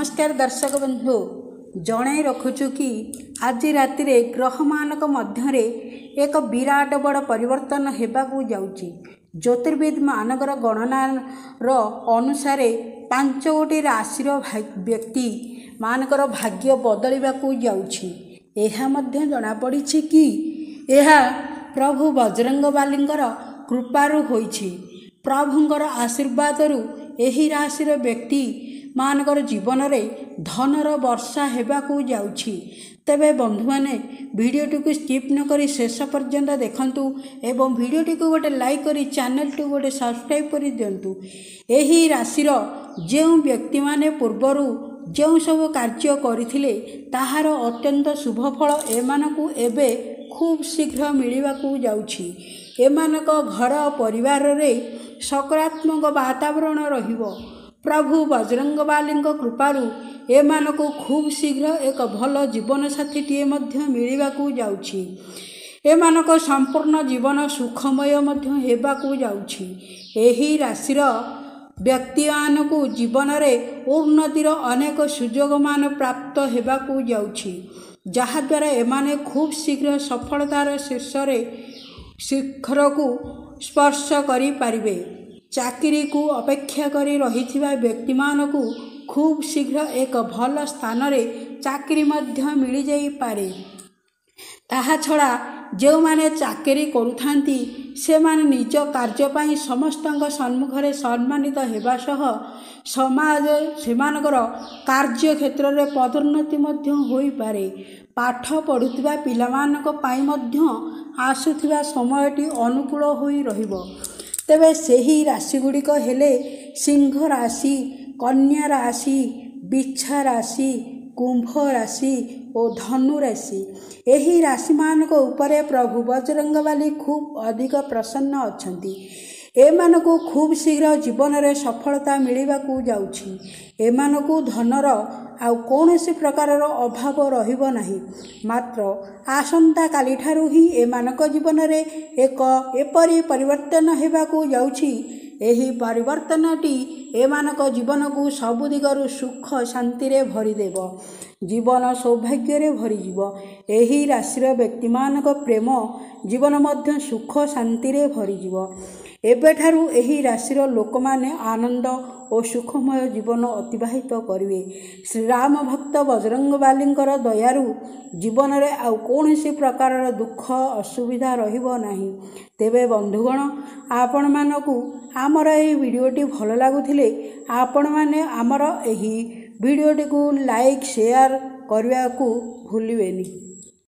नमस्कार दर्शक बंधु जणाई रखुचु कि आज राति ग्रह मानक मध्य एक विराट बड़ परिवर्तन हेबाकू जाउची। ज्योतिर्विद मानकर गणनार अनुसार 5 गोटी राशि व्यक्ति मानकर भाग्य बदलिबाकू जाउची। एहा मध्य जना पड़ी कि एहा प्रभु बजरंगबालींकर कृपारु होईछि। प्रभुंकर आशीर्वादरु एही राशिर व्यक्ति मानकर जीवन रे धनर वर्षा हेबाकू जाउछि। तेबे बंधु माने वीडियोटी को स्किप न करी शेष पर्यंत देखंतु एवं वीडियोटी को गोटे लाइक करी चैनल टू गोटे सब्सक्राइब करी दियंतु। एही राशिर जेउ व्यक्ति माने पूर्वरु जेउ सब कार्य करिथिले ताहार अत्यंत शुभ फल एमानकू एबे खूब शीघ्र मिलिबाकू जाउछि। एमानक घर परिवार रे सकारात्मक वातावरण रहिबो। प्रभु बजरंगबाली कृपारु एमानकू खूब शीघ्र एक भल जीवन साथीटीए मध्य मिलिबाकू जाउछि। एमानक संपूर्ण जीवन सुखमय मध्य हेबाकू जाउछि। एही राशिर व्यक्ति मानकू जीवन रे उन्नतिर अनेक सुजोग मान प्राप्त हेबाकू जाउछि, जहा द्वारा एमाने खूब शीघ्र सफलतार शिखर को स्पर्श करि पारिबे। चाकरी को अपेक्षा करी रहिथिबा व्यक्ति मानकू खूब शीघ्र एक भल स्थान रे चाकरी मध्य मिल जाई पारे। ताहा छड़ा जो माने चाकरी करुथांती से माने निज कार्य पाई समस्तंग सम्मुखरे सम्मानित हेबा सह समाज सेमानकर कार्य क्षेत्र रे पदोन्नति मध्य होई पारे। पाठ पढुथिबा पिलामानक पाई मध्य आसुथिबा समयटी अनुकूल होई रहिबो। तेबे सेही राशि गुड़िक हेले सिंह राशि, कन्या राशि, बिच्छा राशि, कुंभ राशि और धनु राशि। एही राशि मानक उपरे प्रभु बजरंगबाली खूब अधिक प्रसन्न अछंती। एमानकू खूब शीघ्र जीवन रे सफलता मिलिबाकू जाउछि। एमानकू धनर आउ कौनसी प्रकारर अभाव रहिबो नाही। मात्र आसंता काली ठारू ही एमानक जीवन रे एक एपरी परिवर्तन हेबाकू जाउछि। एही परिवर्तनटी एमानक जीवन को सबु दिगरु सुख शांति रे भरी देबो। जीवन सौभाग्य रे भरी जीवो। एही राशिर व्यक्ति मानक प्रेम जीवन मध्य सुख शांति रे भरी जीवो। एबेठारु एही राशिर लोक माने आनंद और सुखमय जीवन अतिबाहित करिवे। श्री राम भक्त बजरंगबालींकर दयारु जीवन रे आउ कोनोसी प्रकारर दुख असुविधा रहिबो नाही। तेबे बंधुगण आपण मानकू आमर एही वीडियोटी भल लागुथिले आपण माने आमर एही वीडियोटी को लाइक शेयर करने को भूलिबेनी।